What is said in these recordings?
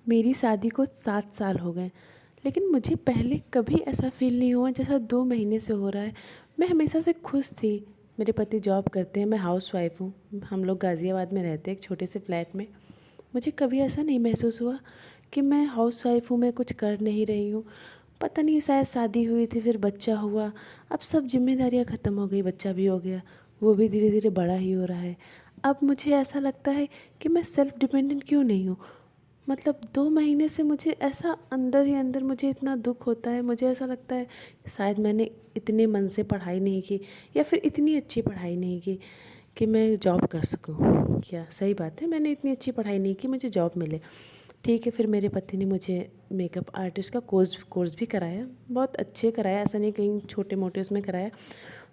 मेरी शादी को 7 साल हो गए, लेकिन मुझे पहले कभी ऐसा फ़ील नहीं हुआ जैसा 2 महीने से हो रहा है। मैं हमेशा से खुश थी। मेरे पति जॉब करते हैं, मैं हाउसवाइफ़ हूँ। हम लोग गाज़ियाबाद में रहते हैं एक छोटे से फ्लैट में। मुझे कभी ऐसा नहीं महसूस हुआ कि मैं हाउसवाइफ़ हूँ, मैं कुछ कर नहीं रही हूँ। पता नहीं, शायद शादी हुई थी, फिर बच्चा हुआ, अब सब ज़िम्मेदारियाँ ख़त्म हो गई, बच्चा भी हो गया, वो भी धीरे-धीरे बड़ा ही हो रहा है। अब मुझे ऐसा लगता है कि मैं सेल्फ़ डिपेंडेंट क्यों नहीं हूँ? मतलब 2 महीने से मुझे ऐसा अंदर ही अंदर मुझे इतना दुःख होता है, मुझे ऐसा लगता है शायद मैंने इतने मन से पढ़ाई नहीं की या फिर इतनी अच्छी पढ़ाई नहीं की कि मैं जॉब कर सकूँ। क्या सही बात है, मैंने इतनी अच्छी पढ़ाई नहीं की मुझे जॉब मिले। ठीक है, फिर मेरे पति ने मुझे मेकअप आर्टिस्ट का कोर्स भी कराया, बहुत अच्छे कराया, ऐसा नहीं कहीं छोटे-मोटे उसमें कराया,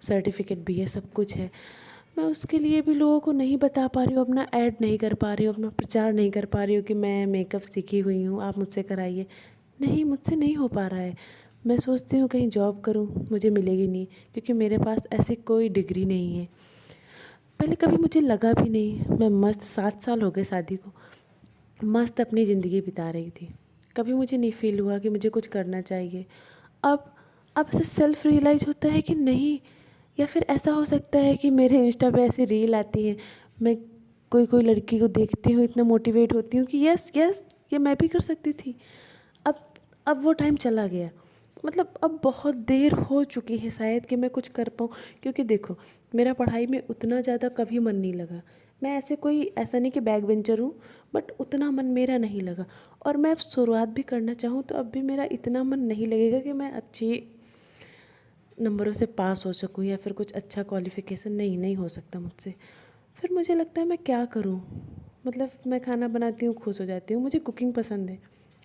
सर्टिफ़िकेट भी है, सब कुछ है। मैं उसके लिए भी लोगों को नहीं बता पा रही हूँ, अपना ऐड नहीं कर पा रही हूँ, अपना प्रचार नहीं कर पा रही हूँ कि मैं मेकअप सीखी हुई हूँ, आप मुझसे कराइए। नहीं, मुझसे नहीं हो पा रहा है। मैं सोचती हूँ कहीं जॉब करूँ, मुझे मिलेगी नहीं, क्योंकि मेरे पास ऐसी कोई डिग्री नहीं है। पहले कभी मुझे लगा भी नहीं, मैं मस्त 7 साल हो गए शादी को, मस्त अपनी ज़िंदगी बिता रही थी। कभी मुझे नहीं फ़ील हुआ कि मुझे कुछ करना चाहिए। अब अब ऐसे सेल्फ़ रियलाइज़ होता है कि नहीं, या फिर ऐसा हो सकता है कि मेरे इंस्टा पे ऐसी रील आती है, मैं कोई-कोई लड़की को देखती हूँ, इतना मोटिवेट होती हूँ कि यस, यस, ये मैं भी कर सकती थी। अब अब वो टाइम चला गया। मतलब अब बहुत देर हो चुकी है शायद कि मैं कुछ कर पाऊँ, क्योंकि देखो, मेरा पढ़ाई में उतना ज़्यादा कभी मन नहीं लगा। मैं ऐसा नहीं कि बैक बेंचर हूँ, बट उतना मन मेरा नहीं लगा, और मैं अब शुरुआत भी करना चाहूँ तो अब भी मेरा इतना मन नहीं लगेगा कि मैं अच्छी नंबरों से पास हो सकूँ या फिर कुछ अच्छा क्वालिफ़िकेशन नहीं हो सकता मुझसे। फिर मुझे लगता है मैं क्या करूँ? मतलब मैं खाना बनाती हूँ, खुश हो जाती हूँ, मुझे कुकिंग पसंद है।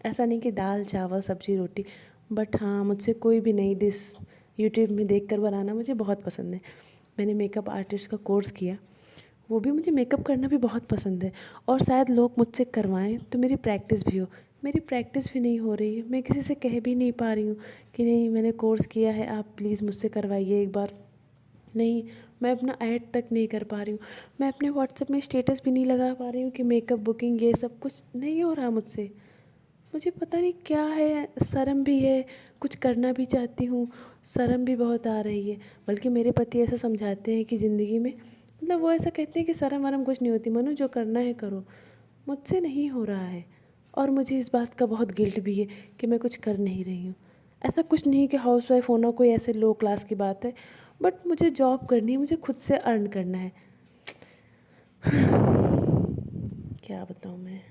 ऐसा नहीं कि दाल, चावल, सब्ज़ी, रोटी, बट हाँ, मुझसे कोई भी नई डिश यूट्यूब में देखकर बनाना मुझे बहुत पसंद है। मैंने मेकअप आर्टिस्ट का कोर्स किया, वो भी मुझे मेकअप करना भी बहुत पसंद है, और शायद लोग मुझसे करवाएँ तो मेरी प्रैक्टिस भी हो। मेरी प्रैक्टिस भी नहीं हो रही है, मैं किसी से कह भी नहीं पा रही हूँ कि नहीं, मैंने कोर्स किया है, आप प्लीज़ मुझसे करवाइए एक बार। नहीं, मैं अपना ऐड तक नहीं कर पा रही हूँ। मैं अपने व्हाट्सएप में स्टेटस भी नहीं लगा पा रही हूँ कि मेकअप बुकिंग, ये सब कुछ नहीं हो रहा मुझसे। मुझे पता नहीं क्या है, शर्म भी है, कुछ करना भी चाहती हूँ, शर्म भी बहुत आ रही है। बल्कि मेरे पति ऐसा समझाते हैं कि ज़िंदगी में, मतलब वो ऐसा कहते हैं कि शर्म-वरम कुछ नहीं होती, मनु जो करना है करो। मुझसे नहीं हो रहा है, और मुझे इस बात का बहुत गिल्ट भी है कि मैं कुछ कर नहीं रही हूँ। ऐसा कुछ नहीं कि हाउसवाइफ़ होना कोई ऐसे लो क्लास की बात है, बट मुझे जॉब करनी है, मुझे खुद से अर्न करना है। क्या बताऊँ मैं?